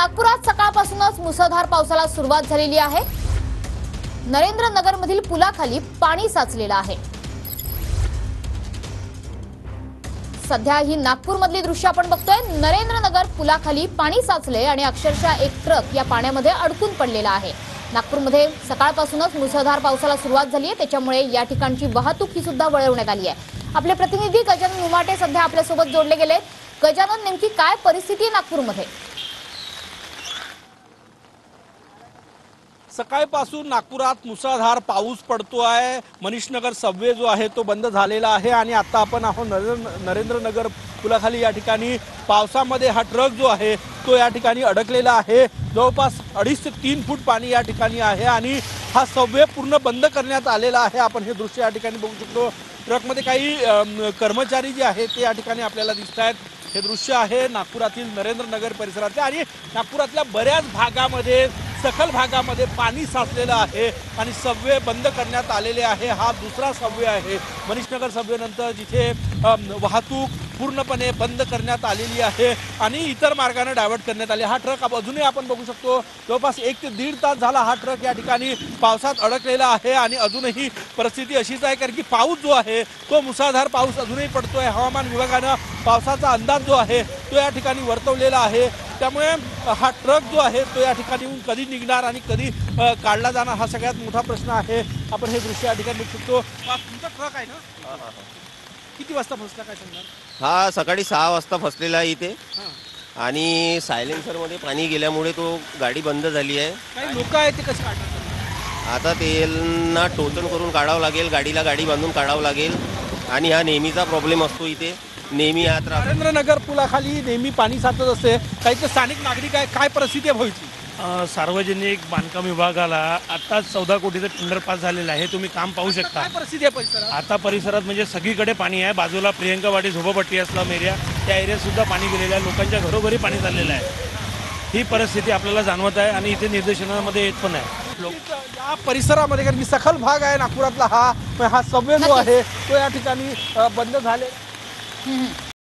नागपुरात सकाळपासूनच मुसळधार पावसाला सुरुवात झालेली आहे। नरेंद्रनगरमधील पुलाखाली पाणी साचलेलं आहे। सध्या ही नागपूरमधली दृश्य आपण बघतोय। नरेंद्रनगर पुलाखाली पाणी साचले आणि अक्षरशः एक ट्रक या पाण्यामध्ये अडकून पडलेला आहे। नागपूरमध्ये सकाळपासूनच मुसळधार पावसाला सुरुवात झाली आहे, त्याच्यामुळे या ठिकाणची वाहतूक ही सुद्धा वळवण्यात आली आहे। आपले प्रतिनिधी गजानन उमाटे सध्या आपल्या सोबत जोडले गेले। गजानन, नेमकी काय परिस्थिती आहे नागपूरमध्ये? सकाळपासून नागपुरात मुसळधार पाऊस पडतो आहे। मनीषनगर सबवे जो आहे तो बंद झालेला आहे आणि आता आपण आहोत नरेंद्रनगर पुलाखाली। या ठिकाणी पावसामध्ये हा ट्रक जो आहे तो या ठिकाणी अडकलेला आहे। जवळपास 2.5 ते 3 फूट पाणी या ठिकाणी आहे आणि हा सबवे पूर्ण बंद करण्यात आलेला आहे। आपण हे दृश्य या ठिकाणी बघू शकतो। ट्रकमध्ये काही कर्मचारी जे आहेत ते या ठिकाणी आपल्याला दिसत आहेत। हे दृश्य आहे नागपुरातील नरेंद्रनगर परिसरातले आणि नागपुरातल्या बऱ्याच भागामध्ये सखल भागामध्ये पाणी साचलेलं आहे आणि सबवे बंद करण्यात आलेले आहे। हा दुसरा सबवे आहे मनीषनगर सबवेनंतर जिथे वाहतूक पूर्णपणे बंद करण्यात आलेली आहे आणि इतर मार्गाने डायव्हर्ट करण्यात आले। हा ट्रक अजूनही आपण बघू शकतो जवळपास 1 ते 1.5 तास झाला हा ट्रक या ठिकाणी पावसात अडकलेला आहे आणि अजूनही परिस्थिती अशीच आहे, कारण की पाऊस जो आहे तो मुसळधार पाऊस अजूनही पडतोय। हवामान विभागानं पावसाचा अंदाज जो आहे तो या ठिकाणी वर्तवलेला आहे। त्यामुळे हा ट्रक जो आहे तो या ठिकाणी कधी निघणार आणि कधी काढला जाणार हा सगळ्यात मोठा प्रश्न आहे। आपण हे दृश्य या ठिकाणी बघू शकतो। तुमचा ट्रक आहे ना? किती वाजता फसला काय सांगणार? हा सकाळी 6 वाजता फसलेला आहे इथे आणि सायलेन्सरमध्ये पाणी गेल्यामुळे तो गाडी बंद झाली आहे। काही लोक आहेत ते कसे काढतात? आता त्यांना टोचन करून काढावं लागेल, गाडीला गाडी बांधून काढावं लागेल आणि हा नेहमीचा प्रॉब्लेम असतो इथे, नेहमी यात राहतो। नरेंद्रनगर पुलाखाली नेहमी पाणी साचत असते। काही ते स्थानिक नागरिक आहे, काय परिस्थिती आहे व्हायची? सार्वजनिक बांधकाम विभागाला आताच 14 कोटीचं टेंडर पास झालेलं आहे। तुम्ही काम पाहू शकता। काय परिस्थिती आहे परिसरात? आता परिसरात म्हणजे सगळीकडे पाणी आहे। बाजूला प्रियंकावाडी झोपडपट्टी असला एरिया, त्या एरियात सुद्धा पाणी गेलेलं आहे। लोकांच्या घरोघरी पाणी चाललेलं आहे। ही परिस्थिती आपल्याला जाणवत आहे आणि इथे निदर्शनामध्ये येत पण आहे। या परिसरामध्ये कारण की सखल भाग आहे नागपुरातला हा सबवे जो आहे तो या ठिकाणी बंद झाले।